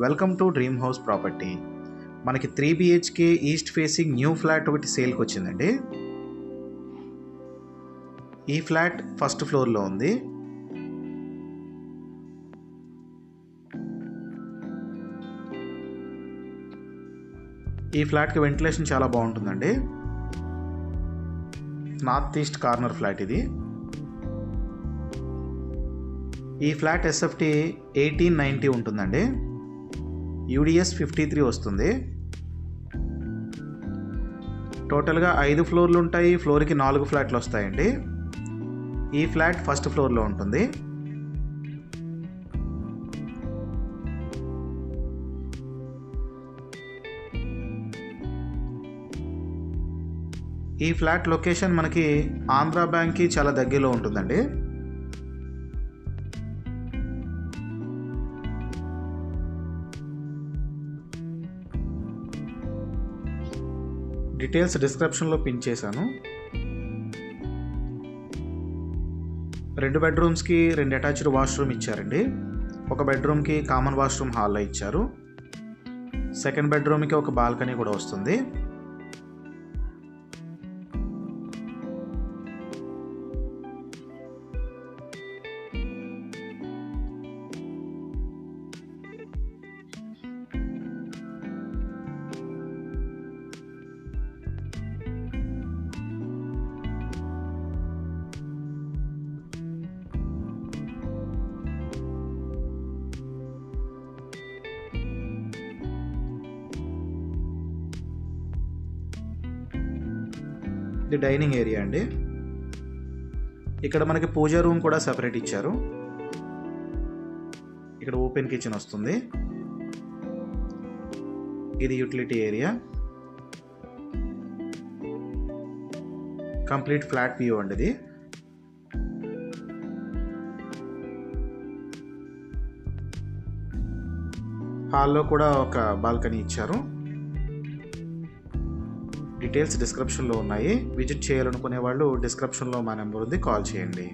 Welcome to dream house property. మనకి 3 BHK east facing new flat ఒకటి సేల్కి వచ్చిందండి. ఈ ఫ్లాట్ ఫస్ట్ ఫ్లోర్లో ఉంది. ఈ ఫ్లాట్కి వెంటిలేషన్ చాలా బాగుంటుందండి. నార్త్ ఈస్ట్ కార్నర్ ఫ్లాట్ ఇది. ఈ ఫ్లాట్ SFT 1890 ఉంటుందండి. UDS 53 వస్తుంది. టోటల్గా 5 ఫ్లోర్లు ఉంటాయి. ఫ్లోర్కి 4 ఫ్లాట్లు వస్తాయండి. ఈ ఫ్లాట్ ఫస్ట్ ఫ్లోర్లో ఉంటుంది. ఈ ఫ్లాట్ లొకేషన్ మనకి ఆంధ్రా బ్యాంక్కి చాలా దగ్గరలో ఉంటుందండి. డీటెయిల్స్ డిస్క్రిప్షన్లో పిన్ చేశాను. 2 బెడ్రూమ్స్కి 2 అటాచ్డ్ వాష్రూమ్ ఇచ్చారండి. ఒక బెడ్రూమ్కి కామన్ వాష్రూమ్ హాల్లో ఇచ్చారు. సెకండ్ బెడ్రూమ్కి ఒక బాల్కనీ కూడా వస్తుంది. ఇది డైనింగ్ ఏరియా అండి. ఇక్కడ మనకి పూజా రూమ్ కూడా సెపరేట్ ఇచ్చారు. ఇక్కడ ఓపెన్ కిచెన్ వస్తుంది. ఇది utility area. Complete flat view అండి ఇది. హాల్లో కూడా ఒక బాల్కనీ ఇచ్చారు. డీటెయిల్స్ డిస్క్రిప్షన్లో ఉన్నాయి. విజిట్ చేయాలనుకునే వాళ్ళు డిస్క్రిప్షన్లో మా నెంబర్ ఉంది, కాల్ చేయండి.